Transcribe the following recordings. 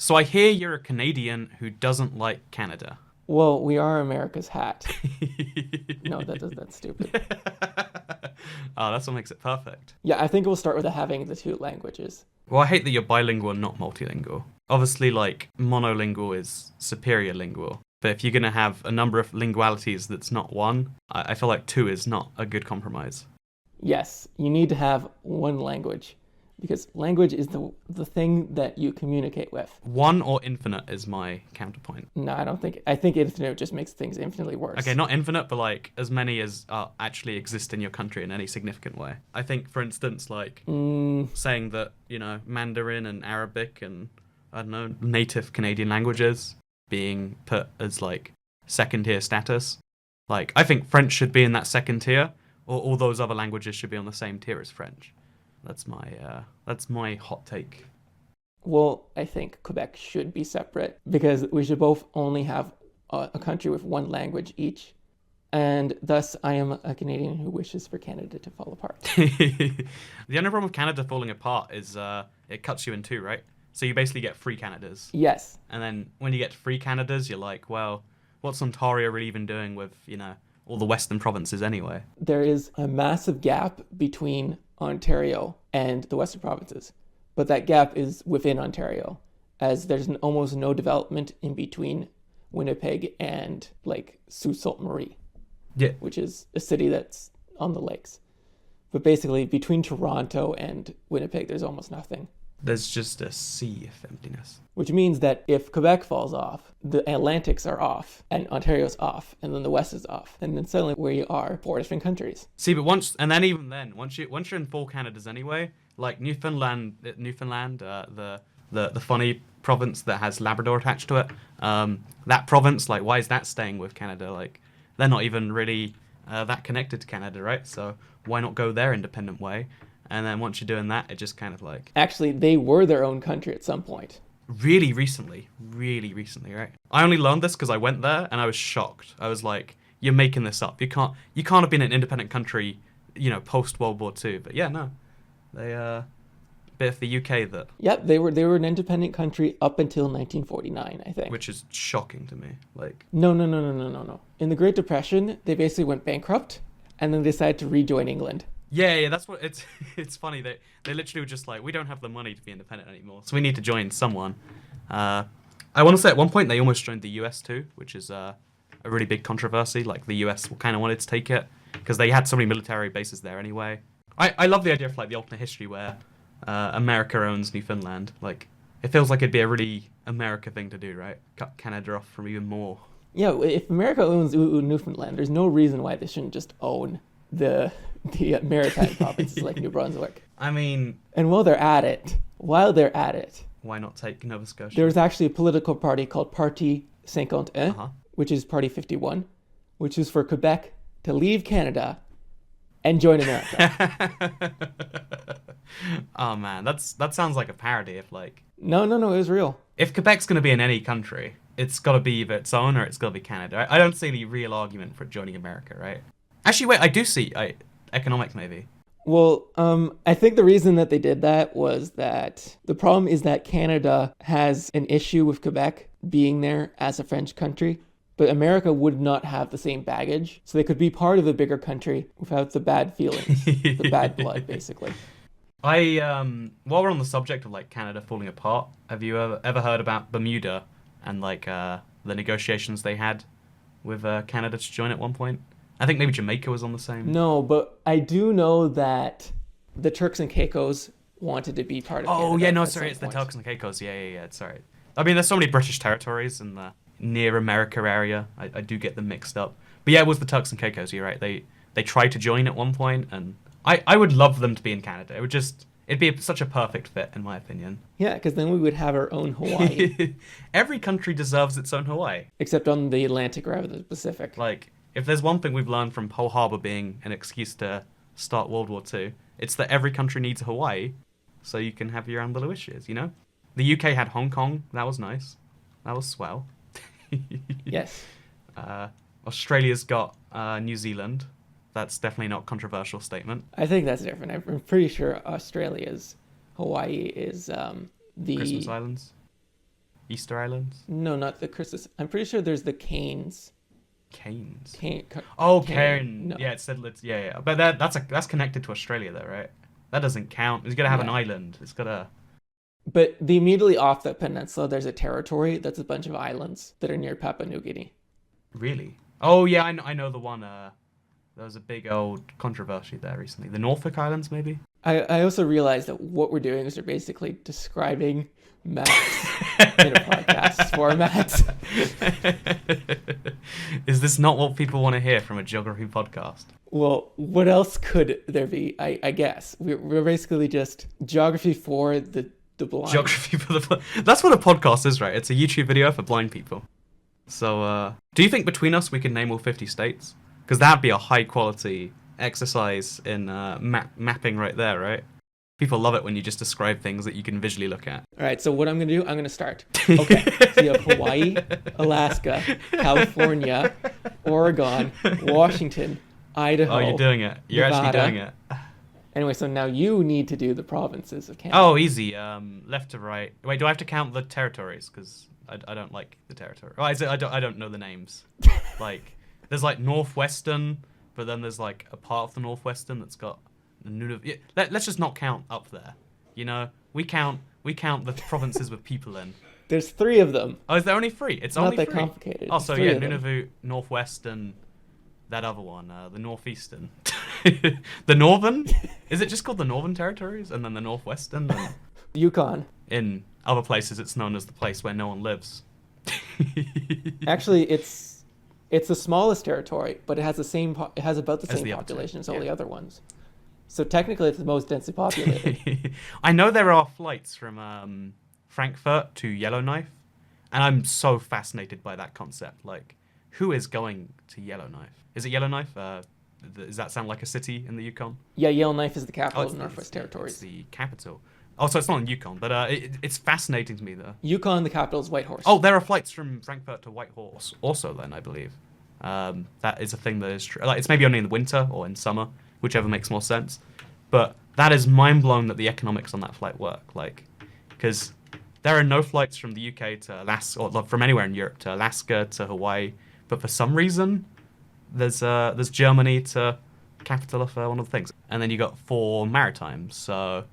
So I hear you're a Canadian who doesn't like Canada. Well, we are America's hat. No, that's stupid. Oh, that's what makes it perfect. Yeah, I think we'll start with having the two languages. Well, I hate that you're bilingual and not multilingual. Obviously, like, monolingual is superior lingual. But if you're going to have a number of lingualities that's not one, I feel like two is not a good compromise. Yes, you need to have one language because language is the thing that you communicate with. One or infinite is my counterpoint. No, I don't think. I think infinite just makes things infinitely worse. Okay, not infinite, but like as many as actually exist in your country in any significant way. I think, for instance, like saying that, Mandarin and Arabic and, I don't know, native Canadian languages being put as like second tier status. Like, I think French should be in that second tier, or all those other languages should be on the same tier as French. That's my hot take. Well, I think Quebec should be separate because we should both only have a country with one language each. And thus, I am a Canadian who wishes for Canada to fall apart. The only problem with Canada falling apart is it cuts you in two, right? So you basically get three Canadas. Yes. And then when you get three Canadas, you're like, well, what's Ontario really even doing with, all the western provinces anyway? There is a massive gap between Ontario and the western provinces, but that gap is within Ontario, as there's almost no development in between Winnipeg and like Sault Ste. Marie, which is a city that's on the lakes. But basically, between Toronto and Winnipeg, there's almost nothing. There's just a sea of emptiness. Which means that if Quebec falls off, the Atlantics are off, and Ontario's off, and then the West is off, and then suddenly we are four different countries. See, but once you're in four Canadas anyway, like Newfoundland, the funny province that has Labrador attached to it, that province, like, why is that staying with Canada? Like, they're not even really that connected to Canada, right? So why not go their independent way? And then once you're doing that, it just kind of like... Actually, they were their own country at some point. Really recently, right? I only learned this because I went there and I was shocked. I was like, you're making this up. You can't have been an independent country, post World War II. But yeah, no. They, bit of the UK that... Yep, they were an independent country up until 1949, I think. Which is shocking to me. Like... No. In the Great Depression, they basically went bankrupt and then decided to rejoin England. Yeah, that's what it's funny. They literally were just like, we don't have the money to be independent anymore, so we need to join someone. I want to say at one point they almost joined the US too, which is a really big controversy. Like the US kind of wanted to take it because they had so many military bases there anyway. I love the idea of like the alternate history where America owns Newfoundland. Like it feels like it'd be a really America thing to do, right? Cut Canada off from even more. Yeah, if America owns Newfoundland, there's no reason why they shouldn't just own the maritime provinces like New Brunswick. I mean... And while they're at it, why not take Nova Scotia? There's actually a political party called Parti 51, which is Party 51, which is for Quebec to leave Canada and join America. Oh man, that sounds like a parody of like... No, it was real. If Quebec's going to be in any country, it's got to be either its own or it's got to be Canada. I don't see any real argument for joining America, right? Actually, wait, I do see economics, maybe. Well, I think the reason that they did that was that the problem is that Canada has an issue with Quebec being there as a French country, but America would not have the same baggage, so they could be part of the bigger country without the bad feelings, the bad blood, basically. While we're on the subject of like Canada falling apart, have you ever heard about Bermuda and like the negotiations they had with Canada to join at one point? I think maybe Jamaica was on the same. No, but I do know that the Turks and Caicos wanted to be part of Canada. Oh, yeah, no, sorry, it's the Turks and Caicos. Yeah, sorry. I mean, there's so many British territories in the near America area. I do get them mixed up. But yeah, it was the Turks and Caicos, you're right. They tried to join at one point, and I would love them to be in Canada. It'd be such a perfect fit, in my opinion. Yeah, because then we would have our own Hawaii. Every country deserves its own Hawaii. Except on the Atlantic rather than the Pacific. Like... If there's one thing we've learned from Pearl Harbor being an excuse to start World War II, it's that every country needs a Hawaii, so you can have your own little wishes, The UK had Hong Kong. That was nice. That was swell. Yes. Australia's got New Zealand. That's definitely not a controversial statement. I think that's different. I'm pretty sure Australia's Hawaii is the... Christmas Islands? Easter Islands? No, not the Christmas. I'm pretty sure there's the Canes. Cairns. Oh, Cairn. No. Yeah, it said let's. Yeah, yeah. But that's connected to Australia though, right? That doesn't count. It's got to have an Yeah. island. It's got to. But the immediately off the peninsula, there's a territory that's a bunch of islands that are near Papua New Guinea. Really? Oh yeah, I know the one. There was a big old controversy there recently. The Norfolk Islands, maybe. I also realized that what we're doing is we're basically describing maps in a podcast format. Is this not what people want to hear from a geography podcast? Well, what else could there be? I guess we're basically just geography for the blind. Geography for the. That's what a podcast is, right? It's a YouTube video for blind people. So, do you think between us we can name all 50 states? Because that'd be a high quality exercise in mapping right there, right? People love it when you just describe things that you can visually look at. All right, so what I'm going to do, I'm going to start. Okay, so you have Hawaii, Alaska, California, Oregon, Washington, Idaho. Oh, you're doing it. You're Nevada. actually doing it. Anyway, so now you need to do the provinces of Canada. Oh, easy. Left to right. Wait, do I have to count the territories? Because I don't like the territory. Oh, I don't know the names. Like, there's like Northwestern, but then there's like a part of the Northwestern that's got the Nunavut. Yeah, let's just not count up there. You know, we count the provinces with people in. There's 3 of them. Oh, is there only 3? It's Not only that 3. complicated. Oh, It's so 3 yeah, of them. Nunavut, Northwestern, that other one, the Northeastern. The Northern? Is it just called the Northern Territories? And then the Northwestern? And Yukon. in other places, it's known as the place where no one lives. Actually, it's the smallest territory, but it has it has about the As same the other population two, as all yeah. the other ones. So technically, it's the most densely populated. I know there are flights from Frankfurt to Yellowknife, and I'm so fascinated by that concept. Like, who is going to Yellowknife? Is it Yellowknife? Does that sound like a city in the Yukon? Yeah, Yellowknife is the capital it's of Northwest It's Territories. the capital. Oh, so it's not in Yukon, but it's fascinating to me though. Yukon, the capital is Whitehorse. Oh, there are flights from Frankfurt to Whitehorse also then, I believe. That is a thing that is true. Like, it's maybe only in the winter or in summer, whichever makes more sense. But that is mind-blowing that the economics on that flight work. Like, because there are no flights from the UK to Alaska, or from anywhere in Europe to Alaska to Hawaii. But for some reason, there's Germany to capital of one of the things. And then you got 4 maritimes. So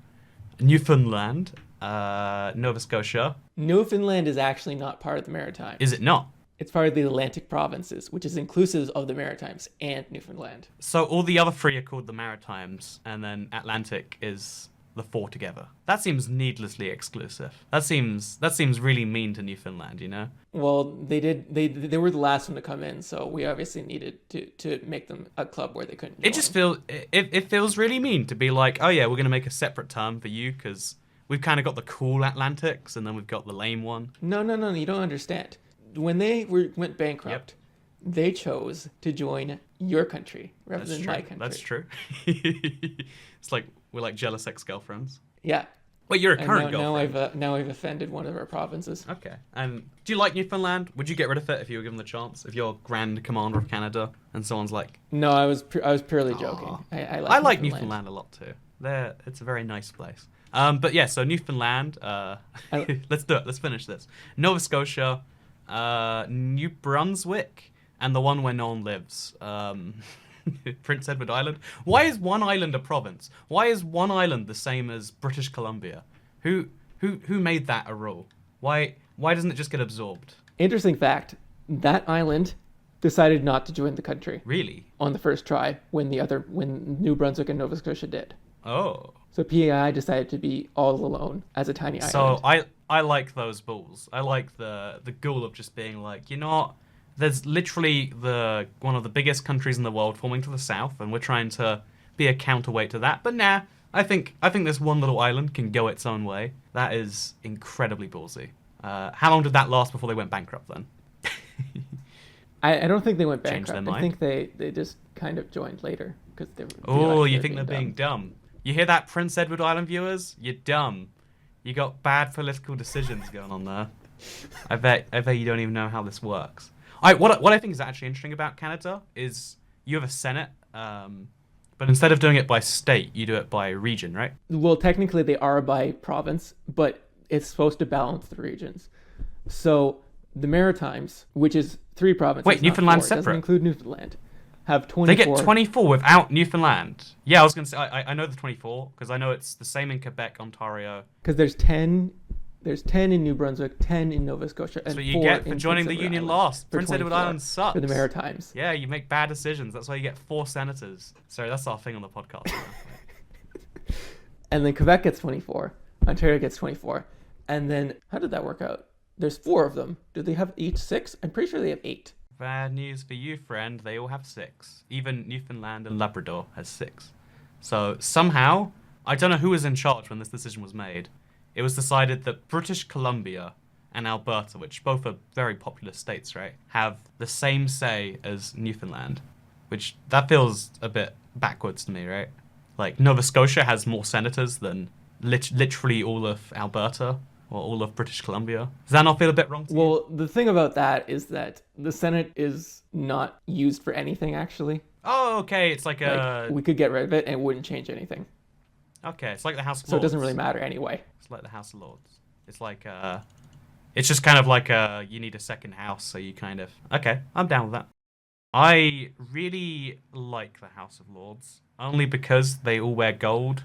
Newfoundland, Nova Scotia. Newfoundland is actually not part of the Maritimes. Is it not? It's part of the Atlantic provinces, which is inclusive of the Maritimes and Newfoundland. So all the other 3 are called the Maritimes, and then Atlantic is the 4 together. That seems needlessly exclusive. That seems really mean to Newfoundland, you know? Well, they were the last one to come in, so we obviously needed to make them a club where they couldn't join. It just feels it feels really mean to be like, oh yeah, we're gonna make a separate term for you because we've kind of got the cool Atlantics and then we've got the lame one. No, you don't understand. When they went bankrupt, they chose to join your country rather than my country. That's true. It's like we're like jealous ex-girlfriends. Yeah. Wait, you're a And current now girlfriend. now I've offended one of our provinces. Okay. And do you like Newfoundland? Would you get rid of it if you were given the chance? If you're Grand Commander of Canada and someone's like, No, I was purely joking. Aw. I I like Newfoundland a lot too. It's a very nice place. But yeah, so Newfoundland. Let's do it. Let's finish this. Nova Scotia, New Brunswick, and the one where no one lives. Prince Edward Island. Why is one island a province? Why is one island the same as British Columbia? Who made that a rule? Why doesn't it just get absorbed? Interesting fact, that island decided not to join the country Really? on the first try when New Brunswick and Nova Scotia did. Oh. So PEI decided to be all alone as a tiny So island. I like those bulls. I like the goal of just being like, you know what? There's literally one of the biggest countries in the world forming to the south, and we're trying to be a counterweight to that. But nah, I think this one little island can go its own way. That is incredibly ballsy. How long did that last before they went bankrupt then? I don't think they went Changed their bankrupt. I mind? think they just kind of joined later because they Oh, realized you they think were they're being dumb? You hear that, Prince Edward Island viewers? You're dumb. You got bad political decisions going on there. I bet you don't even know how this works. What I think is actually interesting about Canada is you have a Senate, but instead of doing it by state, you do it by region, right? Well, technically they are by province, but it's supposed to balance the regions. So the Maritimes, which is 3 provinces, Wait, not Newfoundland's 4, doesn't separate. include Newfoundland, have They 24. get 24 without Newfoundland. Yeah, I was going to say, I know the 24, because I know it's the same in Quebec, Ontario. Because there's 10 in New Brunswick, 10 in Nova Scotia, and That's what you 4 get for in joining Prince the Edward Union Island last. for Prince Edward 24 Island sucks. for the Maritimes. Yeah, you make bad decisions. That's why you get 4 senators. Sorry, that's our thing on the podcast. And then Quebec gets 24. Ontario gets 24. And then, how did that work out? There's 4 of them. Do they have each 6? I'm pretty sure they have 8. Bad news for you, friend. They all have 6. Even Newfoundland and Labrador has 6. So somehow, I don't know who was in charge when this decision was made. It was decided that British Columbia and Alberta, which both are very populous states, right, have the same say as Newfoundland, which that feels a bit backwards to me, right? Like Nova Scotia has more senators than literally all of Alberta or all of British Columbia. Does that not feel a bit wrong to you? Well, the thing about that is that the Senate is not used for anything, actually. Oh, okay. It's like Like, we could get rid of it and it wouldn't change anything. Okay, it's like the House of Lords. So it doesn't really matter anyway. It's like the House of Lords. It's like it's just kind of like you need a second house, so you kind of okay. I'm down with that. I really like the House of Lords only because they all wear gold,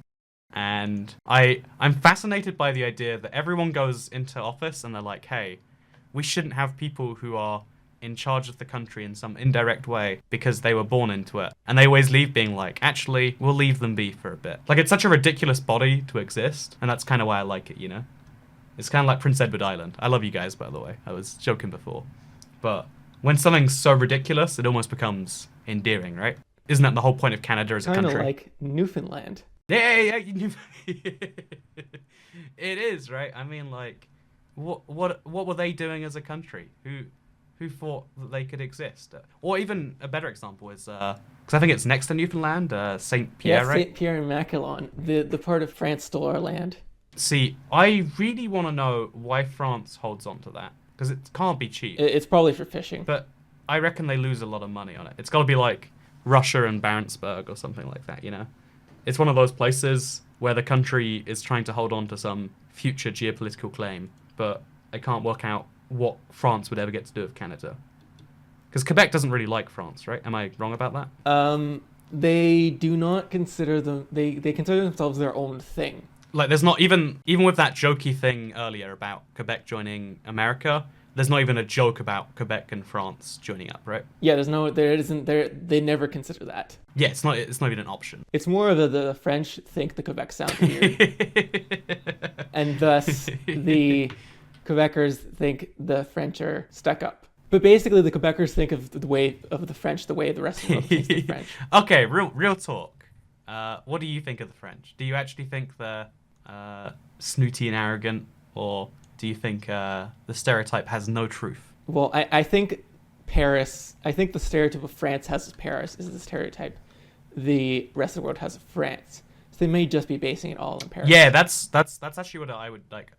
and I'm fascinated by the idea that everyone goes into office and they're like, hey, we shouldn't have people who are in charge of the country in some indirect way because they were born into it. And they always leave being like, actually, we'll leave them be for a bit. Like, it's such a ridiculous body to exist, and that's kind of why I like it, you know? It's kind of like Prince Edward Island. I love you guys, by the way. I was joking before. But when something's so ridiculous, it almost becomes endearing, right? Isn't that the whole point of Canada as a country? Kind of like Newfoundland. Yeah. It is, right? I mean, like, what were they doing as a country? Who thought that they could exist? Or even a better example is, because I think it's next to Newfoundland, Saint Pierre, yeah, right? Saint Pierre and Miquelon. The part of France stole our land. See, I really want to know why France holds on to that, because it can't be cheap. It's probably for fishing. But I reckon they lose a lot of money on it. It's got to be like Russia and Barentsburg or something like that, you know? It's one of those places where the country is trying to hold on to some future geopolitical claim, but I can't work out what France would ever get to do with Canada. Because Quebec doesn't really like France, right? Am I wrong about that? They do not consider them... They consider themselves their own thing. Like, there's not even with that jokey thing earlier about Quebec joining America, there's not even a joke about Quebec and France joining up, right? Yeah, they never consider that. Yeah, it's not even an option. It's more of the French think the Quebec sounds weird. And thus the Quebecers think the French are stuck up. But basically the Quebecers think of the way of the French the way the rest of the world thinks the French. Okay, real talk. What do you think of the French? Do you actually think they're snooty and arrogant, or do you think the stereotype has no truth? Well, I think the stereotype of France has Paris is the stereotype. The rest of the world has France. So they may just be basing it all in Paris. Yeah, that's actually what I would like.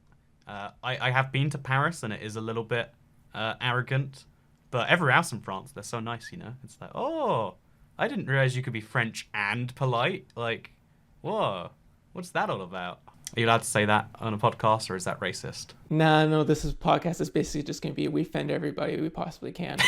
I have been to Paris, and it is a little bit arrogant, but everywhere else in France, they're so nice, you know? It's like, oh, I didn't realize you could be French and polite. Like, whoa, what's that all about? Are you allowed to say that on a podcast, or is that racist? No, this podcast is basically just going to be we offend everybody we possibly can.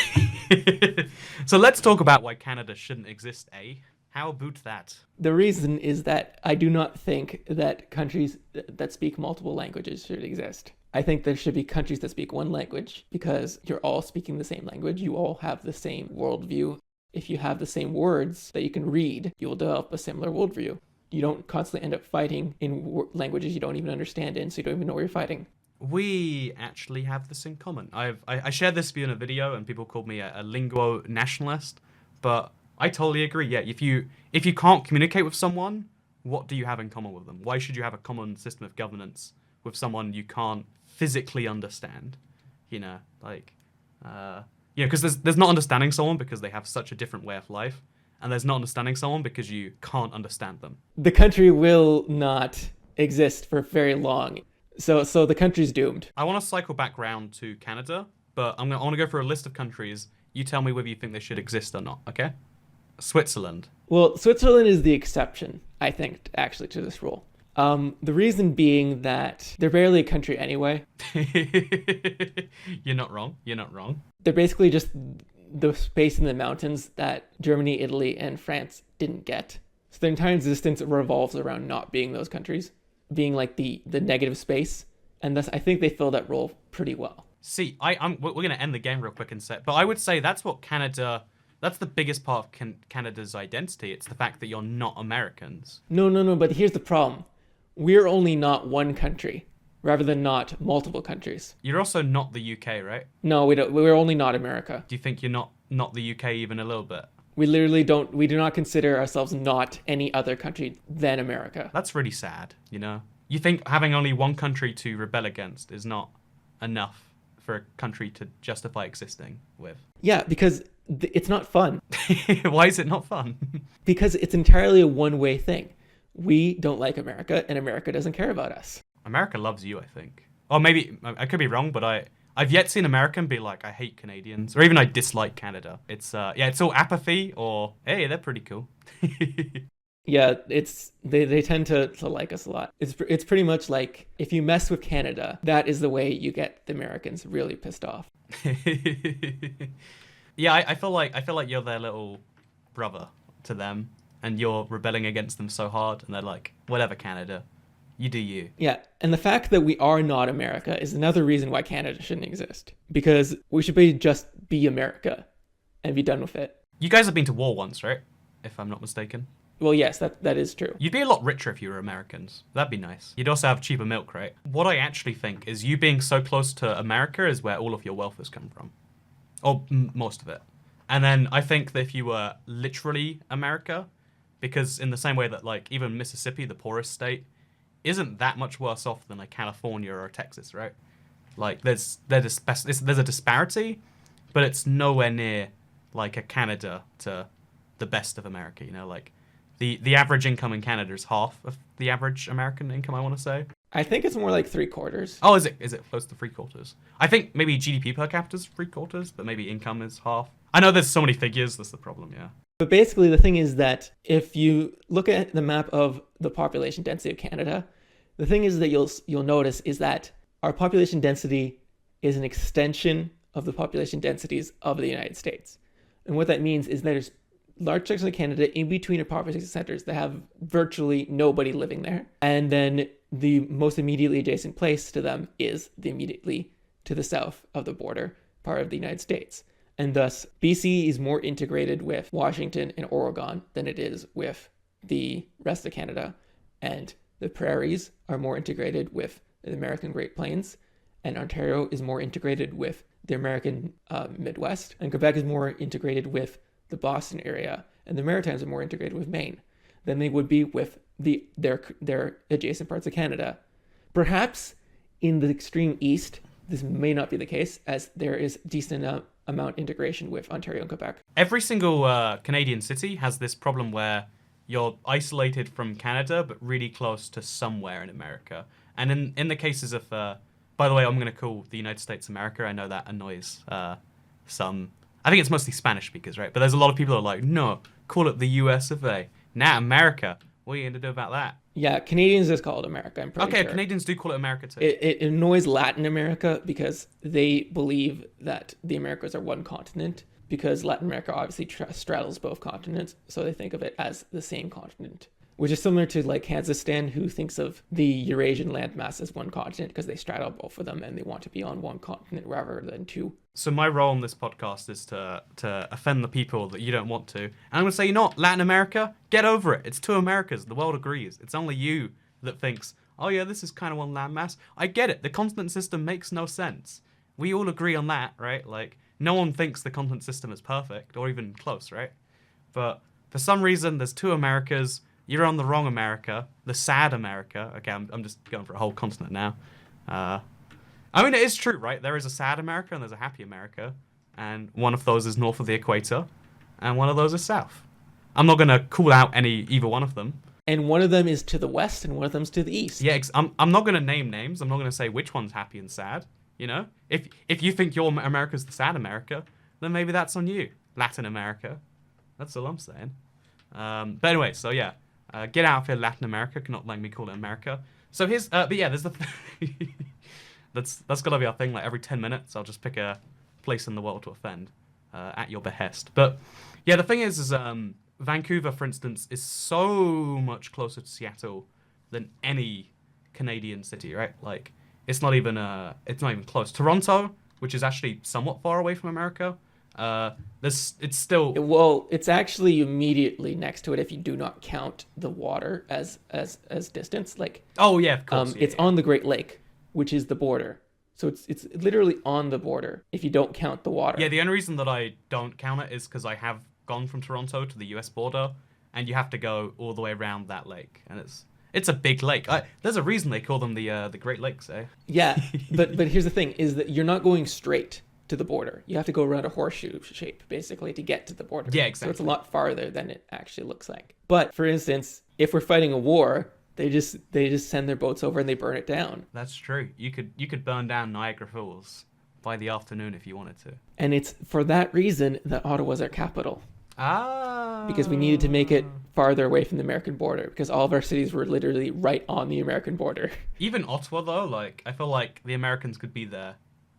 So let's talk about why Canada shouldn't exist, eh? How about that? The reason is that I do not think that countries that speak multiple languages should exist. I think there should be countries that speak one language because you're all speaking the same language. You all have the same worldview. If you have the same words that you can read, you will develop a similar worldview. You don't constantly end up fighting in languages you don't even understand in, so you don't even know where you're fighting. We actually have this in common. I shared this view in a video, and people called me a linguo nationalist, but I totally agree. Yeah, if you can't communicate with someone, what do you have in common with them? Why should you have a common system of governance with someone you can't physically understand? You know, like, because there's not understanding someone because they have such a different way of life. And there's not understanding someone because you can't understand them. The country will not exist for very long. So the country's doomed. I want to cycle back round to Canada, but I want to go for a list of countries. You tell me whether you think they should exist or not, okay? Switzerland. Well, Switzerland is the exception, I think, actually, to this rule. The reason being that they're barely a country anyway. You're not wrong. You're not wrong. They're basically just the space in the mountains that Germany, Italy, and France didn't get. So their entire existence revolves around not being those countries, being like the negative space, and thus I think they fill that role pretty well. See, we're gonna end the game real quick and say, but I would say that's what Canada. That's the biggest part of Canada's identity. It's the fact that you're not Americans. No. But here's the problem: we're only not one country, rather than not multiple countries. You're also not the UK, right? No, we don't. We're only not America. Do you think you're not the UK even a little bit? We literally don't. We do not consider ourselves not any other country than America. That's really sad. You know, you think having only one country to rebel against is not enough for a country to justify existing with? Yeah, because it's not fun. Why is it not fun? Because it's entirely a one-way thing. We don't like America, and America doesn't care about us. America loves you, I think. Or maybe I could be wrong, but I've yet seen an American be like, I hate Canadians, or even I dislike Canada. It's it's all apathy, or hey, they're pretty cool. Yeah, they tend to like us a lot. It's pretty much like if you mess with Canada, that is the way you get the Americans really pissed off. Yeah, I feel like you're their little brother to them, and you're rebelling against them so hard, and they're like, whatever, Canada, you do you. Yeah, and the fact that we are not America is another reason why Canada shouldn't exist. Because we should just be America and be done with it. You guys have been to war once, right? If I'm not mistaken. Well, yes, that is true. You'd be a lot richer if you were Americans. That'd be nice. You'd also have cheaper milk, right? What I actually think is you being so close to America is where all of your wealth has come from. Or most of it. And then I think that if you were literally America, because in the same way that like even Mississippi, the poorest state, isn't that much worse off than like California or Texas, right? Like there's a disparity, but it's nowhere near like a Canada to the best of America, you know, like the average income in Canada is half of the average American income, I want to say. I think it's more like 3/4. Oh, is it close to 3/4? I think maybe GDP per capita is 3/4, but maybe income is half. I know there's so many figures, that's the problem, yeah. But basically the thing is that if you look at the map of the population density of Canada, the thing is that you'll notice is that our population density is an extension of the population densities of the United States. And what that means is that there's large sections of Canada in between our population centers that have virtually nobody living there. And then the most immediately adjacent place to them is the immediately to the south of the border part of the United States. And thus, BC is more integrated with Washington and Oregon than it is with the rest of Canada. And the prairies are more integrated with the American Great Plains. And Ontario is more integrated with the American Midwest. And Quebec is more integrated with the Boston area. And the Maritimes are more integrated with Maine than they would be with their adjacent parts of Canada. Perhaps in the extreme east, this may not be the case, as there is decent amount integration with Ontario and Quebec. Every single Canadian city has this problem where you're isolated from Canada, but really close to somewhere in America. And in the cases of, by the way, I'm going to call the United States America. I know that annoys some. I think it's mostly Spanish speakers, right? But there's a lot of people that are like, no, call it the US of A. Nah, America. What are you going to do about that? Yeah, Canadians just call it America, I'm pretty sure. Okay, Canadians do call it America too. It annoys Latin America because they believe that the Americas are one continent, because Latin America obviously straddles both continents, so they think of it as the same continent. Which is similar to like Kazakhstan, who thinks of the Eurasian landmass as one continent because they straddle both of them and they want to be on one continent rather than two. So my role in this podcast is to offend the people that you don't want to. And I'm going to say, you know what, Latin America, get over it. It's two Americas. The world agrees. It's only you that thinks, oh yeah, this is kind of one landmass. I get it. The continent system makes no sense. We all agree on that, right? Like, no one thinks the continent system is perfect or even close, right? But for some reason, there's two Americas. You're on the wrong America, the sad America. Okay, I'm just going for a whole continent now. I mean, it is true, right? There is a sad America and there's a happy America. And one of those is north of the equator, and one of those is south. I'm not going to call out either one of them. And one of them is to the west and one of them's to the east. Yeah, I'm not going to name names. I'm not going to say which one's happy and sad, you know? If you think your America's the sad America, then maybe that's on you. Latin America. That's all I'm saying. But anyway, so yeah. Get out of here, Latin America. Cannot let me call it America. So here's, but yeah, there's the. That's gonna be our thing. Like every 10 minutes, I'll just pick a place in the world to offend, at your behest. But yeah, the thing is Vancouver, for instance, is so much closer to Seattle than any Canadian city, right? Like it's not even close. Toronto, which is actually somewhat far away from America, it's still. Well, it's actually immediately next to it if you do not count the water as distance. Like, Oh yeah, of course. it's on the Great Lake, which is the border. So it's literally on the border if you don't count the water. Yeah, the only reason that I don't count it is because I have gone from Toronto to the US border, and you have to go all the way around that lake, and it's a big lake. There's a reason they call them the Great Lakes, eh? Yeah, but here's the thing: is that you're not going straight to the border. You have to go around a horseshoe shape basically to get to the border. Yeah, exactly. So it's a lot farther than it actually looks like. But for instance, if we're fighting a war, they just send their boats over and they burn it down. That's true. You could burn down Niagara Falls by the afternoon if you wanted to. And it's for that reason that Ottawa's our capital. Ah. Because we needed to make it farther away from the American border, because all of our cities were literally right on the American border. Even Ottawa though, like I feel like the Americans could be there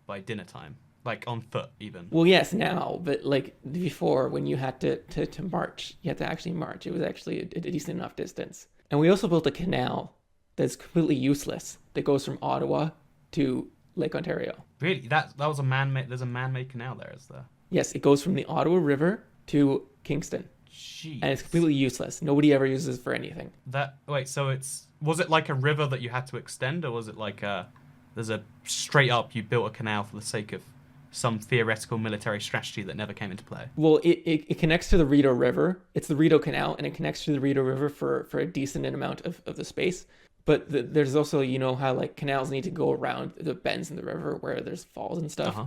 by dinner time. Like on foot even. Well, yes, now, but like before, when you had to march, you had to actually march. It was actually a decent enough distance. And we also built a canal that's completely useless that goes from Ottawa to Lake Ontario. Really? That was a man-made. There's a man-made canal there, is there? Yes, it goes from the Ottawa River to Kingston. Jeez. And it's completely useless. Nobody ever uses it for anything. So was it like a river that you had to extend, or was it like there's a straight up you built a canal for the sake of some theoretical military strategy that never came into play? Well, it connects to the Rideau River. It's the Rideau Canal, and it connects to the Rideau River for a decent amount of the space. But there's also, you know, how like canals need to go around the bends in the river where there's falls and stuff. Uh-huh.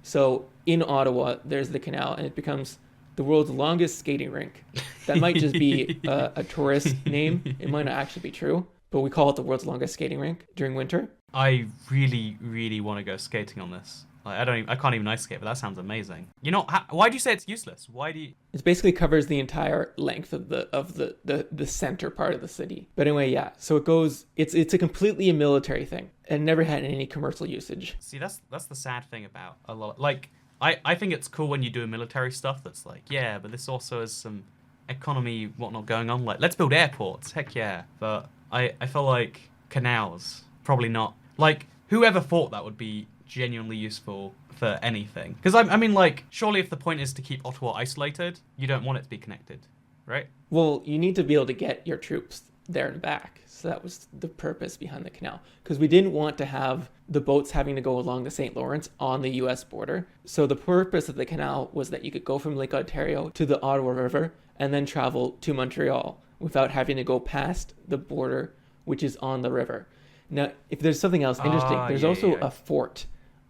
So in Ottawa, there's the canal, and it becomes the world's longest skating rink. That might just be a tourist name. It might not actually be true, but we call it the world's longest skating rink during winter. I really, really want to go skating on this. Like, I can't even ice skate, but that sounds amazing. You know, why do you say it's useless? Why do you? It basically covers the entire length of the center part of the city. But anyway, yeah. So it goes. It's a completely a military thing, and never had any commercial usage. See, that's the sad thing about a lot. Like, I think it's cool when you do military stuff. That's like, yeah, but this also has some economy whatnot going on. Like, let's build airports. Heck yeah. But I feel like canals probably not. Like, whoever thought that would be genuinely useful for anything? Because I mean, like, surely if the point is to keep Ottawa isolated, you don't want it to be connected, right? Well, you need to be able to get your troops there and back. So that was the purpose behind the canal, because we didn't want to have the boats having to go along the St. Lawrence on the US border. So the purpose of the canal was that you could go from Lake Ontario to the Ottawa River and then travel to Montreal without having to go past the border, which is on the river. Now, if there's something else interesting, there's also a fort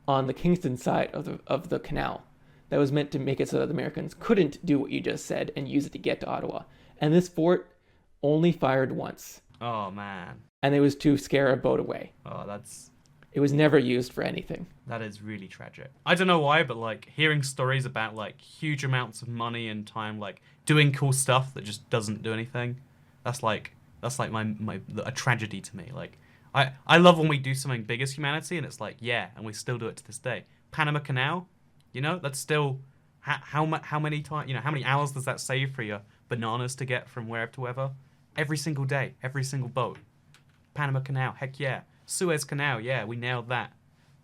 on the Kingston side of the canal that was meant to make it so that the Americans couldn't do what you just said and use it to get to Ottawa. And this fort only fired once. Oh man. And it was to scare a boat away. Oh, It was never used for anything. that is really tragic. I don't know why, but like hearing stories about like huge amounts of money and time, like doing cool stuff that just doesn't do anything, that's like a tragedy to me. Like, I love when we do something big as humanity, and it's like, yeah, and we still do it to this day. Panama Canal, you know, that's still how many times, you know, how many hours does that save for your bananas to get from wherever to wherever? Every single day, every single boat. Panama Canal, heck yeah. Suez Canal, yeah, we nailed that.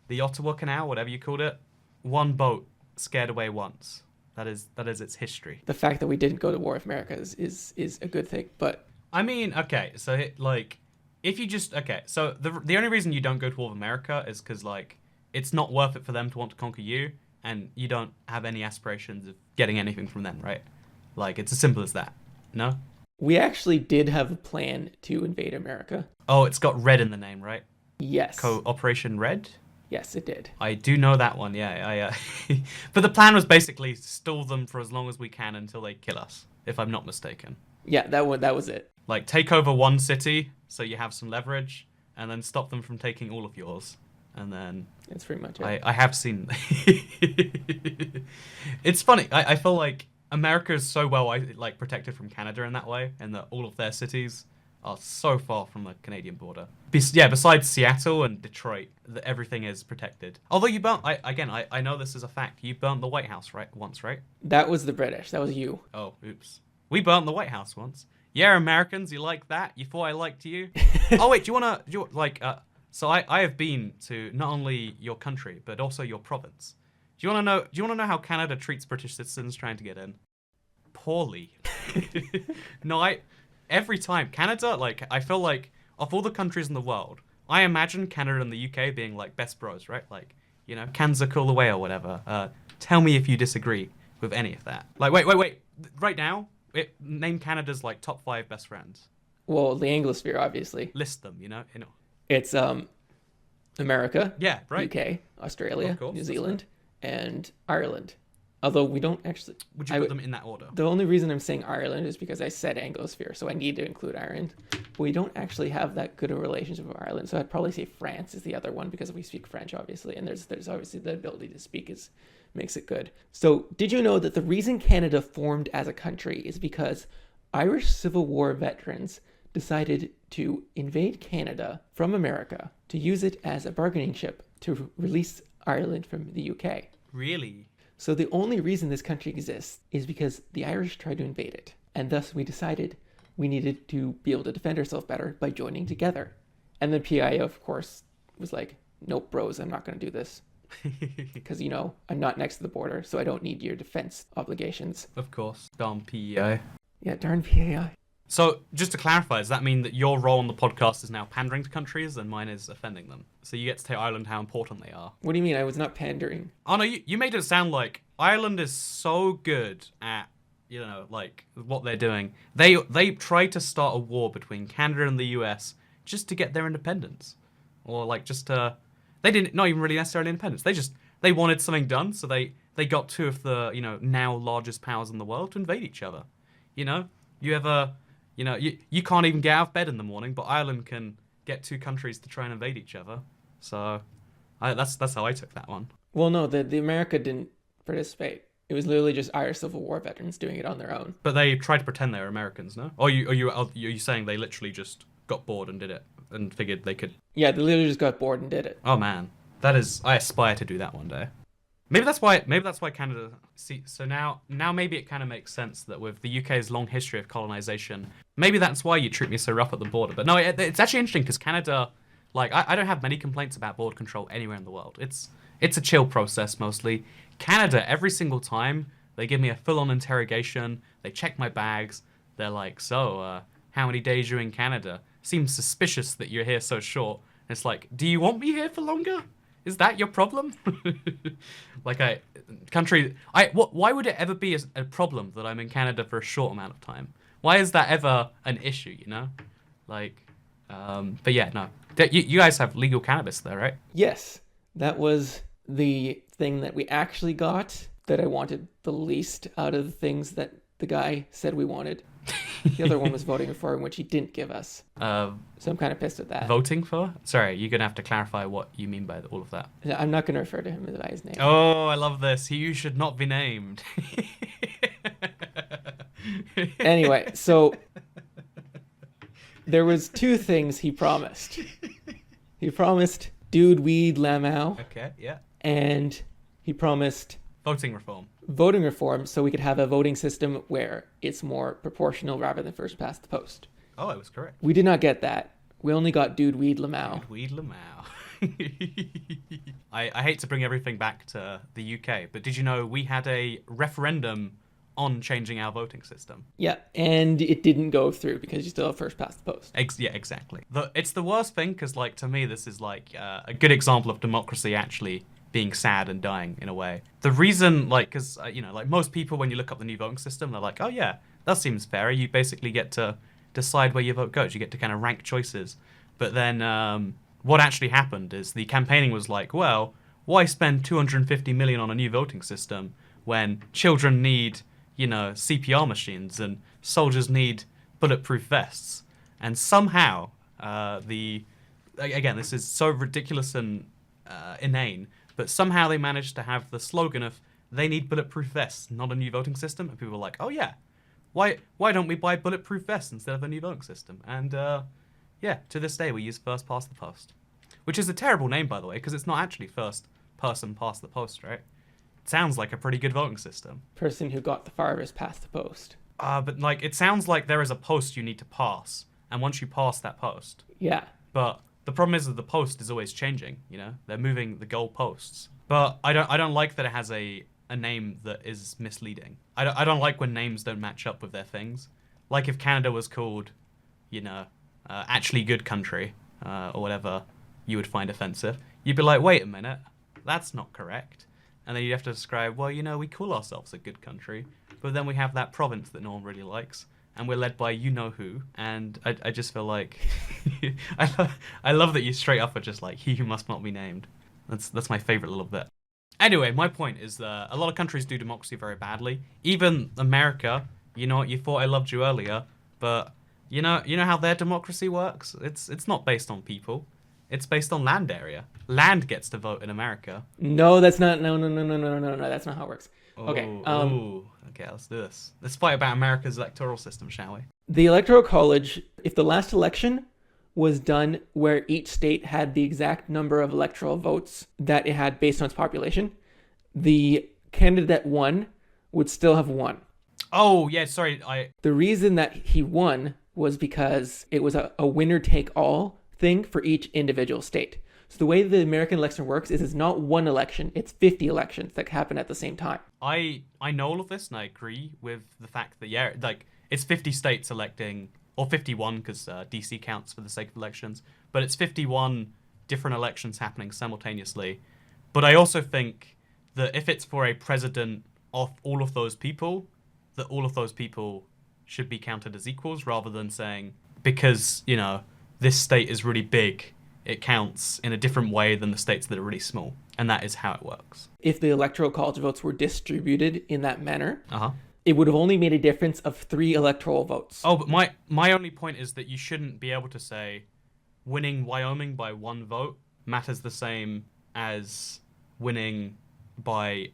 The Ottawa Canal, whatever you called it, one boat scared away once. That is its history. The fact that we didn't go to war with America is a good thing, but I mean, okay, so like, if you just, okay, so the only reason you don't go to war with America is because, like, it's not worth it for them to want to conquer you, and you don't have any aspirations of getting anything from them, right? Like, it's as simple as that, no? we actually did have a plan to invade America. Oh, it's got red in the name, right? Yes. Operation Red? Yes, it did. I do know that one, yeah. But the plan was basically stall them for as long as we can until they kill us, if I'm not mistaken. Yeah, that was it. Like, take over one city so you have some leverage, and then stop them from taking all of yours. And then... That's pretty much it. I have seen... It's funny. I feel like America is so well like protected from Canada in that way, and that all of their cities are so far from the Canadian border. Yeah, besides Seattle and Detroit, everything is protected. Although you burnt, I know this is a fact. You burnt the White House, right? Once, right? That was the British. That was you. Oh, oops. We burnt the White House once. Yeah, Americans, you like that? You thought I liked you? Oh wait, so I have been to not only your country but also your province. Do you wanna know how Canada treats British citizens trying to get in? Poorly. No, every time Canada, like, I feel like of all the countries in the world, I imagine Canada and the UK being like best bros, right? Like, cans are cool away or whatever. Tell me if you disagree with any of that. Like, wait. Right now, name Canada's like top 5 best friends. Well, the Anglosphere, obviously. List them, It's America, Yeah, right. UK, Australia, Of course, New that's Zealand, and Ireland. Although we don't actually. Would you put them in that order? The only reason I'm saying Ireland is because I said Anglosphere, so I need to include Ireland. But we don't actually have that good a relationship with Ireland, so I'd probably say France is the other one because we speak French, obviously, and there's obviously the ability to speak makes it good. So, did you know that the reason Canada formed as a country is because Irish Civil War veterans decided to invade Canada from America to use it as a bargaining chip to release Ireland from the UK. Really? So the only reason this country exists is because the Irish tried to invade it. And thus we decided we needed to be able to defend ourselves better by joining together. And then PIO, of course, was like, nope, bros, I'm not going to do this. Because, I'm not next to the border, so I don't need your defense obligations. Of course. Darn PEI. Yeah, darn PAI. So, just to clarify, does that mean that your role on the podcast is now pandering to countries and mine is offending them? So you get to tell Ireland how important they are. What do you mean? I was not pandering. Oh no, you made it sound like Ireland is so good at, like, what they're doing. They tried to start a war between Canada and the US just to get their independence. Or, like, they didn't, not even really necessarily independence. They wanted something done, so they got 2 of the, now largest powers in the world to invade each other. You can't even get out of bed in the morning, but Ireland can get 2 countries to try and invade each other. So that's how I took that one. Well, no, the America didn't participate. It was literally just Irish Civil War veterans doing it on their own. But they tried to pretend they were Americans, no? Or are you saying they literally just got bored and did it and figured they could? Yeah, they literally just got bored and did it. Oh man, I aspire to do that one day. Maybe that's why Canada. See, so now maybe it kind of makes sense that with the UK's long history of colonization, maybe that's why you treat me so rough at the border. But no, it's actually interesting because Canada, like, I don't have many complaints about border control anywhere in the world. It's a chill process mostly. Canada, every single time they give me a full-on interrogation, they check my bags. They're like, so how many days are you in Canada? Seems suspicious that you're here so short. And it's like, do you want me here for longer? Is that your problem? Like, why would it ever be a problem that I'm in Canada for a short amount of time? Why is that ever an issue, Like, but yeah, no. You guys have legal cannabis there, right? Yes, that was the thing that we actually got that I wanted the least out of the things that the guy said we wanted. The other one was voting reform, which he didn't give us. So I'm kind of pissed at that. Voting for? Sorry, you're going to have to clarify what you mean by all of that. I'm not going to refer to him by his name. Oh, I love this. You should not be named. Anyway, so there was 2 things he promised. He promised dude weed lamau. Okay, yeah. And he promised voting reform so we could have a voting system where it's more proportional rather than first past the post. Oh, I was correct. We did not get that. We only got dude weed lamau. Dude weed lamau. I hate to bring everything back to the UK, but did you know we had a referendum on changing our voting system? Yeah, and it didn't go through because you still have first past the post. Yeah, exactly. It's the worst thing because, like, to me, this is like a good example of democracy actually being sad and dying in a way. The reason, like, because, like most people, when you look up the new voting system, they're like, oh yeah, that seems fair. You basically get to decide where your vote goes. You get to kind of rank choices. But then what actually happened is the campaigning was like, well, why spend 250 million on a new voting system when children need, CPR machines and soldiers need bulletproof vests? And somehow, again, this is so ridiculous and inane, but somehow they managed to have the slogan of they need bulletproof vests, not a new voting system. And people were like, oh yeah, why don't we buy bulletproof vests instead of a new voting system? And yeah, to this day we use first past the post, which is a terrible name, by the way, because it's not actually first person past the post, right? It sounds like a pretty good voting system. Person who got the farthest past the post. But like it sounds like there is a post you need to pass, and once you pass that post, Yeah. but the problem is that the post is always changing. You know, they're moving the goal posts. But I don't like that it has a name that is misleading. I don't like when names don't match up with their things. Like if Canada was called, you know, actually good country, or whatever you would find offensive, you'd be like, wait a minute, that's not correct. And then you'd have to describe, well, you know, we call ourselves a good country, but then we have that province that no one really likes, and we're led by you-know-who, and I just feel like... I love that you straight up are just like, he who must not be named. That's my favourite little bit. Anyway, my point is that a lot of countries do democracy very badly. Even America, you know what, you thought I loved you earlier, but you know how their democracy works? It's not based on people. It's based on land area. Land gets to vote in America. No, that's not. No. That's not how it works. Okay. Okay, let's do this. Let's fight about America's electoral system, shall we? The Electoral College, if the last election was done where each state had the exact number of electoral votes that it had based on its population, the candidate that won would still have won. Oh, yeah, sorry. The reason that he won was because it was a winner-take-all thing for each individual state. So the way the American election works is it's not one election, it's 50 elections that happen at the same time. I know all of this, and I agree with the fact that, yeah, like, it's 50 states electing, or 51, because DC counts for the sake of elections, but it's 51 different elections happening simultaneously. But I also think that if it's for a president of all of those people, that all of those people should be counted as equals, rather than saying, because, you know, this state is really big, it counts in a different way than the states that are really small. And that is how it works. If the Electoral College votes were distributed in that manner, Uh-huh. it would have only made a difference of 3 electoral votes. Oh, but my only point is that you shouldn't be able to say winning Wyoming by 1 vote matters the same as winning by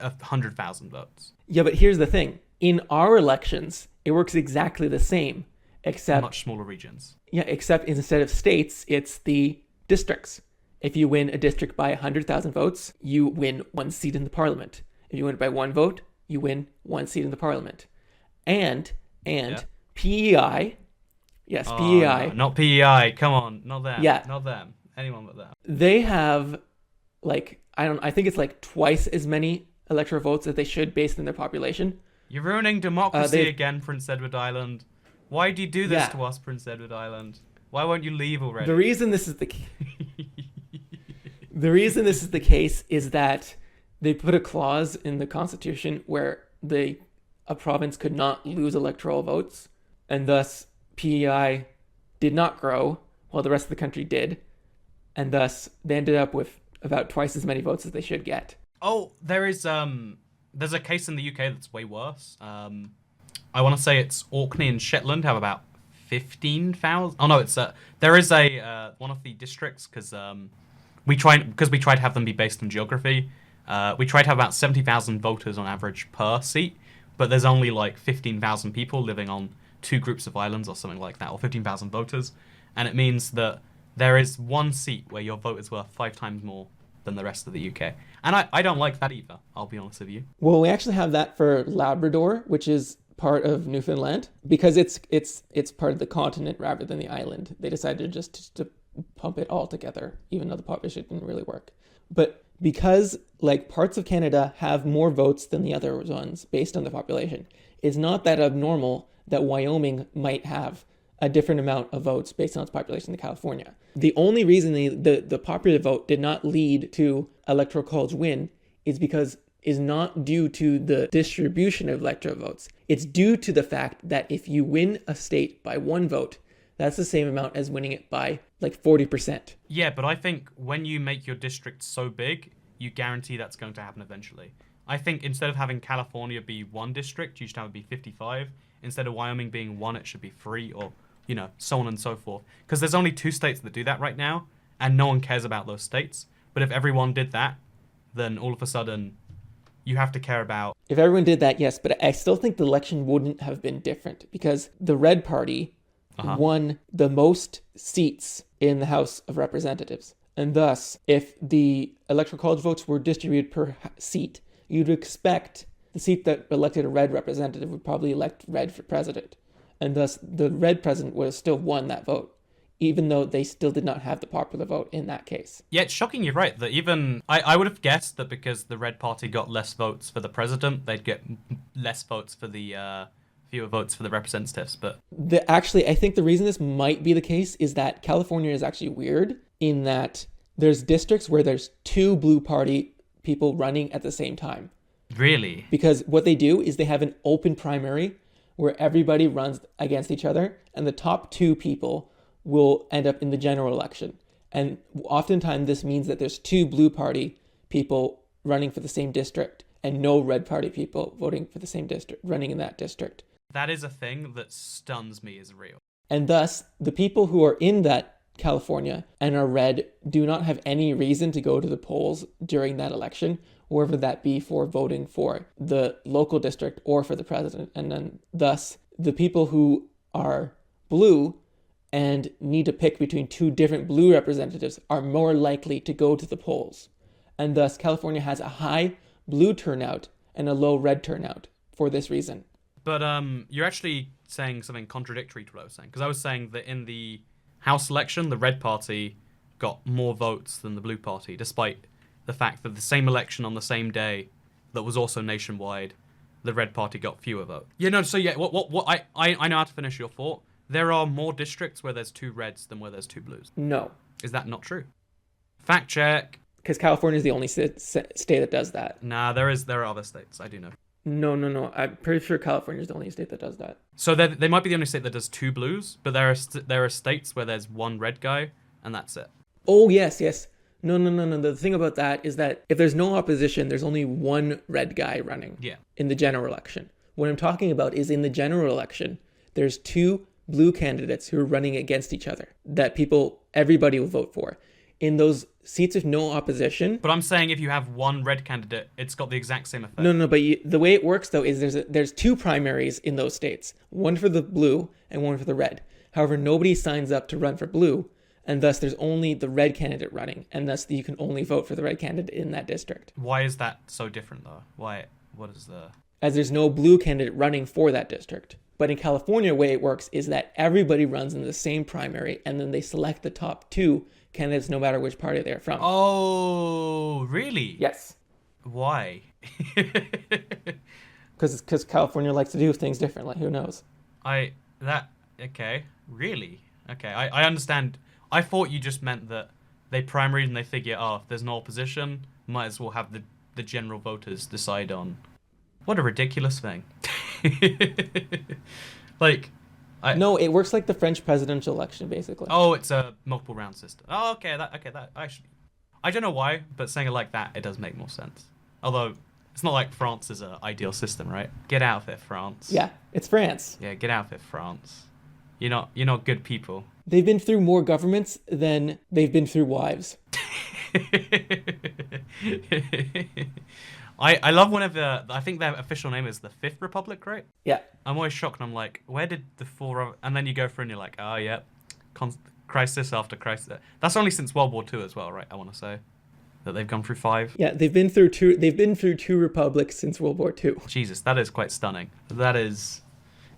100,000 votes. Yeah, but here's the thing. In our elections, it works exactly the same, except... Much smaller regions. Yeah, except instead of states, it's the districts. If you win a district by 100,000 votes, you win 1 seat in the parliament. If you win it by 1 vote, you win 1 seat in the parliament. And PEI, yes, PEI. No, not PEI, come on, not them. Yeah. Not them. Anyone but them. They have, like, I think it's like twice as many electoral votes that they should based on their population. You're ruining democracy again, Prince Edward Island. Why do you do this to us, Prince Edward Island? Why won't you leave already? The reason this is the case is that they put a clause in the Constitution where a province could not lose electoral votes, and thus PEI did not grow while the rest of the country did, and thus they ended up with about twice as many votes as they should get. Oh, there's a case in the UK that's way worse. I want to say it's Orkney and Shetland have about 15,000. Oh no, it's there is a one of the districts because we try to have them be based on geography. We try to have about 70,000 voters on average per seat, but there's only like 15,000 people living on 2 groups of islands or something like that, or 15,000 voters, and it means that there is 1 seat where your vote is worth 5 times more than the rest of the UK. And I don't like that either, I'll be honest with you. Well, we actually have that for Labrador, which is part of Newfoundland, because it's part of the continent rather than the island. They decided just to pump it all together, even though the population didn't really work. But because like parts of Canada have more votes than the other ones based on the population, it's not that abnormal that Wyoming might have a different amount of votes based on its population than California. The only reason the popular vote did not lead to Electoral College win is not due to the distribution of electoral votes. It's due to the fact that if you win a state by 1 vote, that's the same amount as winning it by like 40%. Yeah, but I think when you make your district so big, you guarantee that's going to happen eventually. I think instead of having California be 1 district, you should have it be 55. Instead of Wyoming being 1, it should be 3, or, you know, so on and so forth. Because there's only 2 states that do that right now, and no one cares about those states. But if everyone did that, then all of a sudden, you have to care about. If everyone did that, yes, but I still think the election wouldn't have been different because the Red Party won the most seats in the House of Representatives. And thus, if the Electoral College votes were distributed per seat, you'd expect the seat that elected a red representative would probably elect red for president. And thus, the red president would have still won that vote, even though they still did not have the popular vote in that case. Yeah, it's shocking you're right. That even I would have guessed that because the Red Party got less votes for the president, they'd get less votes for the fewer votes for the representatives. But Actually, I think the reason this might be the case is that California is actually weird in that there's districts where there's two blue party people running at the same time. Really? Because what they do is they have an open primary where everybody runs against each other, and the top two people will end up in the general election. And oftentimes this means that there's two blue party people running for the same district and no red party people voting for the same district, running in that district. That is a thing that stuns me as real. And thus, the people who are in that California and are red do not have any reason to go to the polls during that election, whether that be for voting for the local district or for the president. And then thus, the people who are blue and need to pick between two different blue representatives are more likely to go to the polls. And thus, California has a high blue turnout and a low red turnout for this reason. But you're actually saying something contradictory to what I was saying. Because I was saying that in the House election, the Red Party got more votes than the Blue Party, despite the fact that the same election on the same day that was also nationwide, the Red Party got fewer votes. Yeah, no, so yeah, what I know how to finish your thought. There are more districts where there's two reds than where there's two blues. No. Is that not true? Fact check. Because California is the only state that does that. Nah, there are other states, I do know. No. I'm pretty sure California is the only state that does that. So they might be the only state that does two blues, but there are states where there's one red guy, and that's it. Oh, yes. No. The thing about that is that if there's no opposition, there's only one red guy running in the general election. What I'm talking about is in the general election, there's two blue candidates who are running against each other that everybody will vote for. In those seats of no opposition. But I'm saying if you have one red candidate, it's got the exact same effect. No, but the way it works, though, is there's two primaries in those states. One for the blue and one for the red. However, nobody signs up to run for blue, and thus there's only the red candidate running, and thus you can only vote for the red candidate in that district. Why is that so different, though? What is the... As there's no blue candidate running for that district. But in California, the way it works is that everybody runs in the same primary, and then they select the top two candidates no matter which party they're from. Oh, really? Yes. Why? Because California likes to do things differently. Who knows? Okay. Really? Okay, I understand. I thought you just meant that they primaried and they figure, if there's no opposition, might as well have the general voters decide on. What a ridiculous thing. No, it works like the French presidential election, basically. Oh, it's a multiple round system. Oh, okay, that actually, I don't know why, but saying it like that, it does make more sense. Although, it's not like France is an ideal system, right? Get out of it, France. Yeah, it's France. Yeah, get out of it, France. You're not good people. They've been through more governments than they've been through wives. I love whenever, I think their official name is the Fifth Republic, right? Yeah. I'm always shocked and I'm like, where did the four, and then you go through and you're like, oh yeah, crisis after crisis. That's only since World War II as well, right? I want to say that they've gone through 5. Yeah, they've been through two republics since World War II. Jesus, that is quite stunning. It's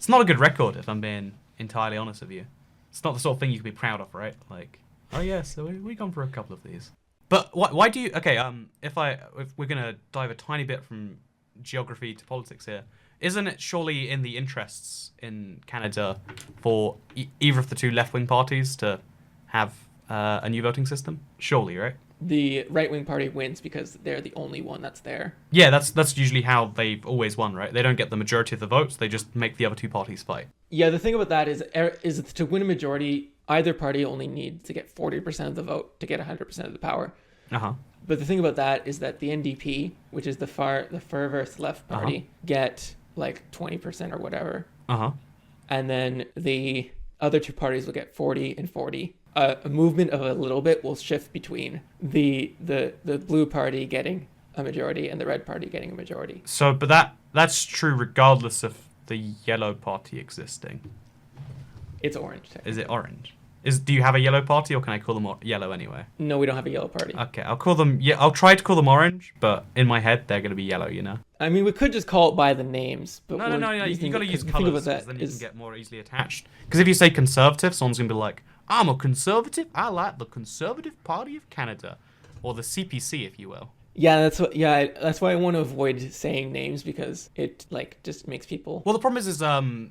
not a good record if I'm being entirely honest with you. It's not the sort of thing you can be proud of, right? Like, oh yeah, so we've gone through a couple of these. But why do you? Okay, if we're gonna dive a tiny bit from geography to politics here, isn't it surely in the interests in Canada for either of the two left-wing parties to have a new voting system? Surely, right? The right-wing party wins because they're the only one that's there. Yeah, that's usually how they've always won, right? They don't get the majority of the votes; they just make the other two parties fight. Yeah, the thing about that is to win a majority, either party only needs to get 40% of the vote to get 100% of the power. But the thing about that is that the NDP, which is the furthest left party, get like 20% or whatever. And then the other two parties will get 40 and 40. A movement of a little bit will shift between the blue party getting a majority and the red party getting a majority. So, but that's true regardless of the yellow party existing. It's orange. Is it orange? Do you have a yellow party, or can I call them yellow anyway? No, we don't have a yellow party. Okay, I'll call them. Yeah, I'll try to call them orange, but in my head they're gonna be yellow. You know. I mean, we could just call it by the names, but No. You gotta use the thing colours, about that because then you is- can get more easily attached. Because if you say conservative, someone's gonna be like, "I'm a conservative. I like the Conservative Party of Canada," or the CPC, if you will. Yeah, that's why I want to avoid saying names, because it like just makes people. Well, the problem is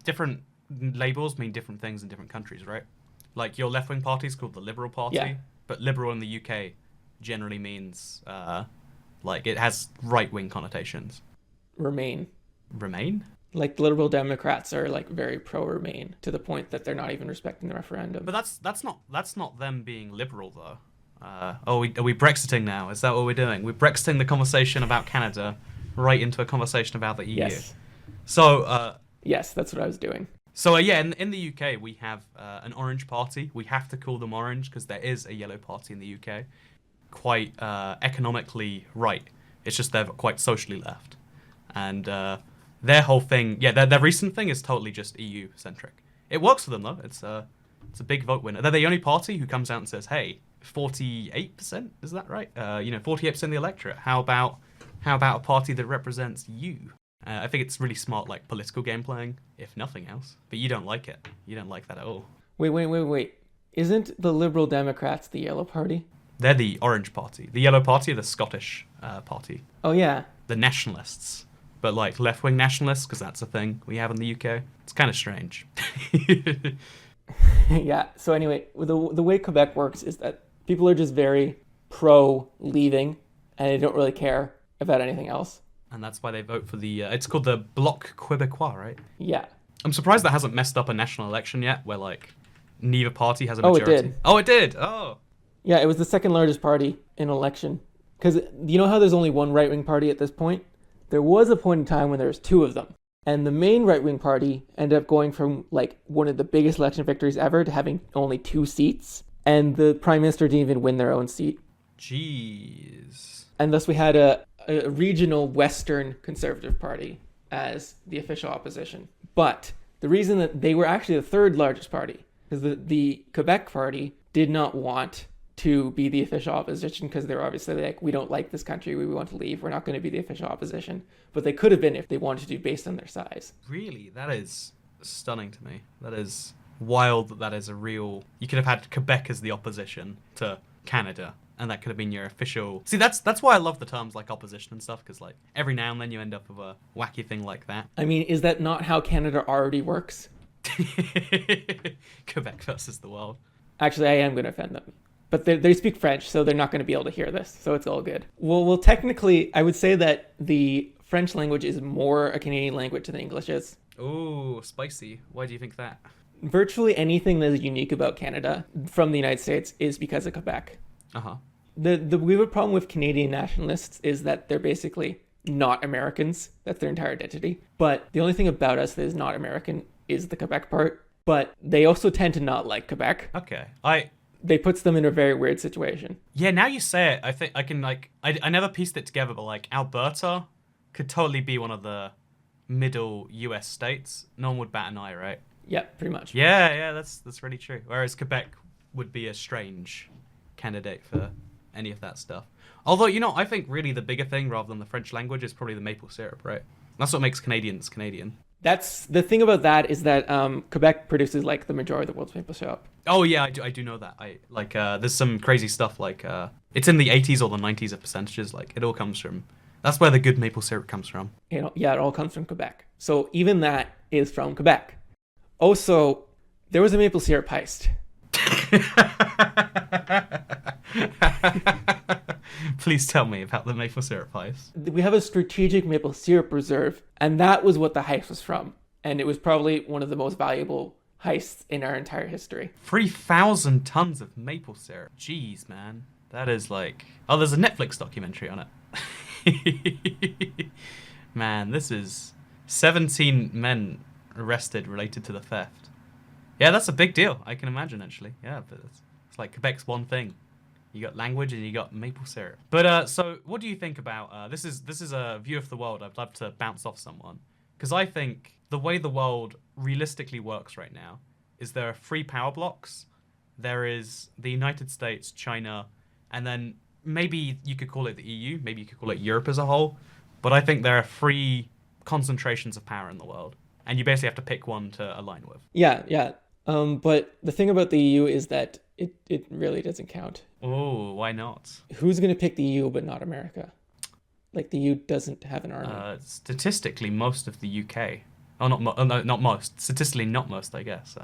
different labels mean different things in different countries, right? Like your left-wing party is called the Liberal Party, Yeah. but liberal in the UK generally means like it has right-wing connotations. Remain. Remain? Like the Liberal Democrats are like very pro-Remain to the point that they're not even respecting the referendum. But that's not them being liberal though. Are we Brexiting now? Is that what we're doing? We're Brexiting the conversation about Canada right into a conversation about the EU. Yes. So Yes, that's what I was doing. So yeah, in the UK we have an orange party. We have to call them orange because there is a yellow party in the UK, quite economically right. It's just they're quite socially left, and their whole thing, their recent thing is totally just EU centric. It works for them though. It's a big vote winner. They're the only party who comes out and says, "Hey, 48%, is that right? 48% of the electorate. How about a party that represents you?" I think it's really smart, like, political game playing, if nothing else. But you don't like it. You don't like that at all. Wait. Isn't the Liberal Democrats the yellow party? They're the orange party. The yellow party are the Scottish party. Oh, yeah. The nationalists. But, like, left-wing nationalists, because that's a thing we have in the UK. It's kind of strange. Yeah, so anyway, the way Quebec works is that people are just very pro-leaving, and they don't really care about anything else. And that's why they vote for the... it's called the Bloc Québécois, right? Yeah. I'm surprised that hasn't messed up a national election yet, where, like, neither party has a Oh, it majority. did. Oh, it did? Oh. Yeah, it was the second largest party in an election. Because you know how there's only one right-wing party at this point? There was a point in time when there was two of them. And the main right-wing party ended up going from, like, one of the biggest election victories ever to having only 2 seats. And the prime minister didn't even win their own seat. Jeez. And thus we had a regional Western Conservative Party as the official opposition. But the reason that they were actually the third largest party is the Quebec Party did not want to be the official opposition, because they were obviously like, we don't like this country, we want to leave, we're not going to be the official opposition. But they could have been if they wanted to, based on their size. Really? That is stunning to me. That is wild that is a real... You could have had Quebec as the opposition to Canada, and that could have been your official... See, that's why I love the terms like opposition and stuff, because like every now and then you end up with a wacky thing like that. I mean, is that not how Canada already works? Quebec versus the world. Actually, I am going to offend them. But they speak French, so they're not going to be able to hear this, so it's all good. Well, technically, I would say that the French language is more a Canadian language than English is. Ooh, spicy. Why do you think that? Virtually anything that is unique about Canada from the United States is because of Quebec. Uh-huh. The weird problem with Canadian nationalists is that they're basically not Americans. That's their entire identity. But the only thing about us that is not American is the Quebec part. But they also tend to not like Quebec. Okay. They puts them in a very weird situation. Yeah, now you say it, I think I can, like... I never pieced it together, but, like, Alberta could totally be one of the middle US states. No one would bat an eye, right? Yeah, pretty much. Yeah, that's really true. Whereas Quebec would be a strange candidate for any of that stuff. Although, I think really the bigger thing, rather than the French language, is probably the maple syrup, right? That's what makes Canadians Canadian. That's the thing about that, is that Quebec produces like the majority of the world's maple syrup. Oh yeah, I do know that. There's some crazy stuff like it's in the 80s or the 90s of percentages. Like it all comes from. That's where the good maple syrup comes from. Yeah, it all comes from Quebec. So even that is from Quebec. Also, there was a maple syrup heist. Please tell me about the maple syrup heist. We have a strategic maple syrup reserve, and that was what the heist was from. And it was probably one of the most valuable heists in our entire history. 3,000 tons of maple syrup. Jeez, man. That is like... Oh, there's a Netflix documentary on it. Man, this is 17 men arrested related to the theft. Yeah, that's a big deal. I can imagine, actually. Yeah, but it's like Quebec's one thing. You got language and you got maple syrup. But so what do you think about this is a view of the world I'd love to bounce off someone. Because I think the way the world realistically works right now is there are three power blocks. There is the United States, China, and then maybe you could call it the EU, maybe you could call it Europe as a whole. But I think there are three concentrations of power in the world. And you basically have to pick one to align with. Yeah, yeah. But the thing about the EU is that it really doesn't count. Oh, why not? Who's going to pick the EU but not America? Like, the EU doesn't have an army. Statistically, most of the UK. Oh, not most. Statistically, not most, I guess.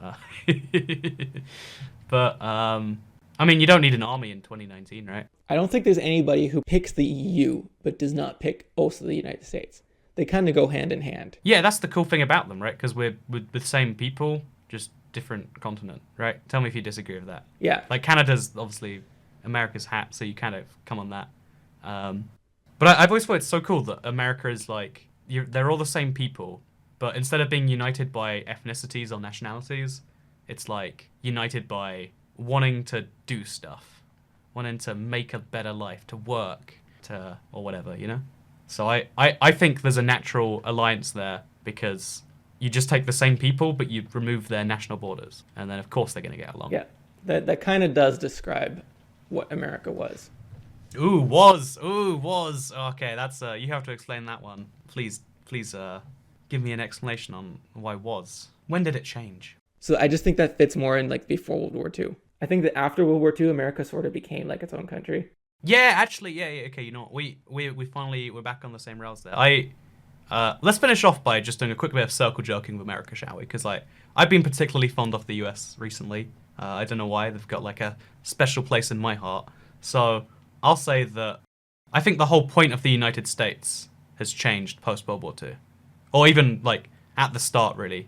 But I mean, you don't need an army in 2019, right? I don't think there's anybody who picks the EU but does not pick also the United States. They kind of go hand in hand. Yeah, that's the cool thing about them, right? Because we're with the same people, just different continent, right? Tell me if you disagree with that. Yeah. Like Canada's obviously America's hat, so you kind of come on that. But I've always thought it's so cool that America is like they're all the same people, but instead of being united by ethnicities or nationalities, it's like united by wanting to do stuff, wanting to make a better life, to work, to or whatever, you know? So I think there's a natural alliance there because you just take the same people, but you remove their national borders. And then, of course, they're going to get along. Yeah, that kind of does describe what America was. Ooh, was. Okay, that's you have to explain that one. Please, give me an explanation on why was. When did it change? So I just think that fits more in like before World War II. I think that after World War II, America sort of became like its own country. Yeah, actually, yeah. Okay, you know what? We finally we're back on the same rails there. Let's finish off by just doing a quick bit of circle joking with America, shall we? Because like I've been particularly fond of the US recently. I don't know why. They've got like a special place in my heart. So I'll say that I think the whole point of the United States has changed post World War II, or even like at the start. Really,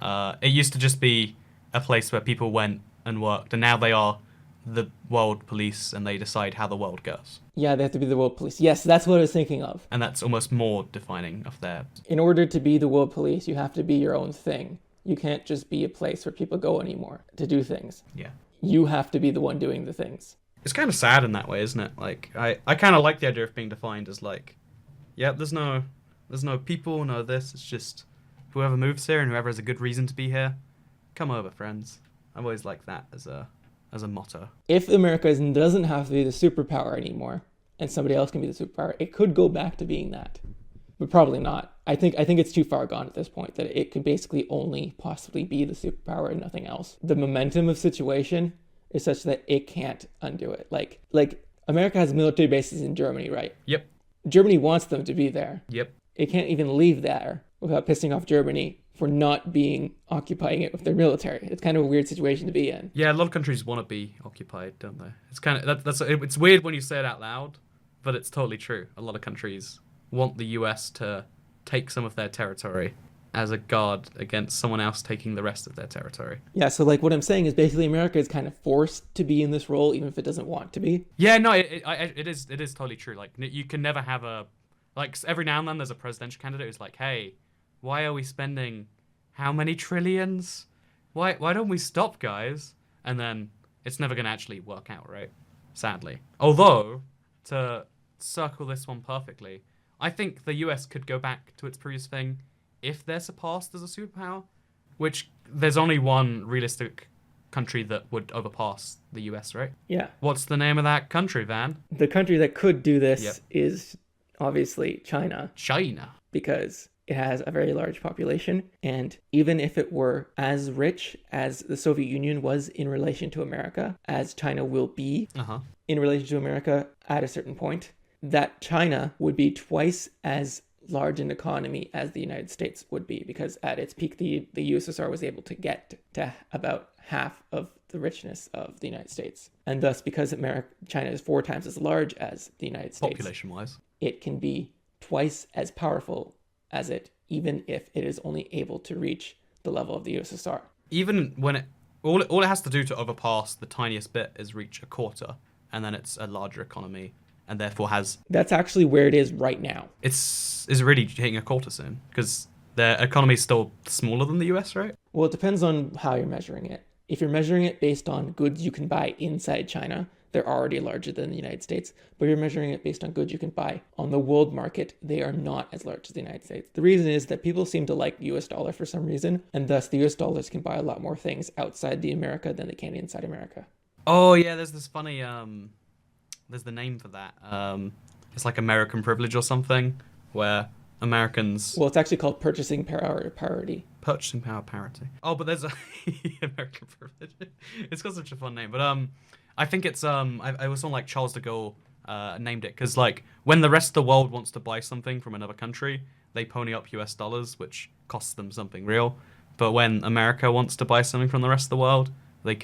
it used to just be a place where people went and worked, and now they are the world police, and they decide how the world goes. Yeah, they have to be the world police. Yes, that's what I was thinking of. And that's almost more defining of their... In order to be the world police, you have to be your own thing. You can't just be a place where people go anymore to do things. Yeah. You have to be the one doing the things. It's kind of sad in that way, isn't it? Like, I kind of like the idea of being defined as like, yeah, there's no people, no this. It's just whoever moves here and whoever has a good reason to be here, come over, friends. I've always liked that as a motto. If America doesn't have to be the superpower anymore, and somebody else can be the superpower, it could go back to being that. But probably not. I think it's too far gone at this point that it could basically only possibly be the superpower and nothing else. The momentum of situation is such that it can't undo it. Like America has military bases in Germany, right? Yep. Germany wants them to be there. Yep. It can't even leave there without pissing off Germany for not occupying it with their military. It's kind of a weird situation to be in. Yeah, a lot of countries want to be occupied, don't they? It's kind of it's weird when you say it out loud, but it's totally true. A lot of countries want the US to take some of their territory as a guard against someone else taking the rest of their territory. Yeah, so like what I'm saying is basically America is kind of forced to be in this role even if it doesn't want to be. Yeah, no, it is totally true. Like you can never have every now and then there's a presidential candidate who's like, hey, why are we spending how many trillions? Why don't we stop, guys? And then it's never going to actually work out, right? Sadly. Although, to circle this one perfectly, I think the US could go back to its previous thing if they're surpassed as a superpower, which there's only one realistic country that would overpass the US, right? Yeah. What's the name of that country, Van? The country that could do this is obviously China. China. Because it has a very large population, and even if it were as rich as the Soviet Union was in relation to America, as China will be in relation to America at a certain point, that China would be twice as large an economy as the United States would be, because at its peak, the USSR was able to get to about half of the richness of the United States. And thus, because China is 4 times as large as the United States, population-wise, it can be twice as powerful as it, even if it is only able to reach the level of the USSR. Even when all it has to do to overpass the tiniest bit is reach a quarter, and then it's a larger economy, and therefore has... That's actually where it is right now. Is really hitting a quarter soon, because their economy is still smaller than the US, right? Well, it depends on how you're measuring it. If you're measuring it based on goods you can buy inside China, they're already larger than the United States, but you're measuring it based on goods you can buy. On the world market, they are not as large as the United States. The reason is that people seem to like US dollar for some reason, and thus the US dollars can buy a lot more things outside the America than they can inside America. Oh yeah, there's this funny there's the name for that. It's like American privilege or something, where Americans Well, it's actually called purchasing power parity. purchasing power parity. Oh, but there's a American privilege. It's got such a fun name, but I think it's I was on like Charles de Gaulle named it because like when the rest of the world wants to buy something from another country, they pony up US dollars, which costs them something real. But when America wants to buy something from the rest of the world, they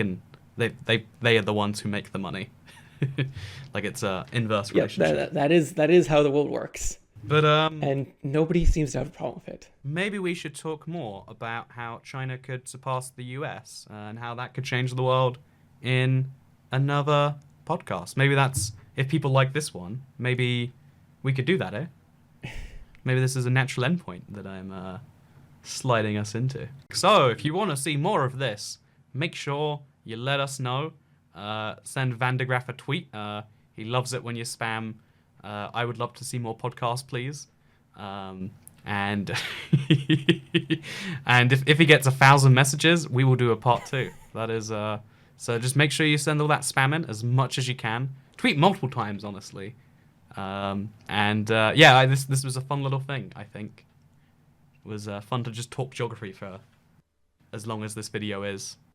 are the ones who make the money. Like it's a inverse Yep, relationship. that is how the world works. But And nobody seems to have a problem with it. maybe we should talk more about how China could surpass the US and how that could change the world in another podcast. Maybe that's if people like this one, maybe we could do that, eh? Maybe this is a natural endpoint that I'm sliding us into. So, if you want to see more of this, make sure you let us know. Send Van de Graaff a tweet. He loves it when you spam. I would love to see more podcasts, please. And and if he gets 1,000 messages, we will do a part 2. That is so just make sure you send all that spam in as much as you can. Tweet multiple times, honestly. Yeah, this was a fun little thing. I think it was fun to just talk geography for as long as this video is.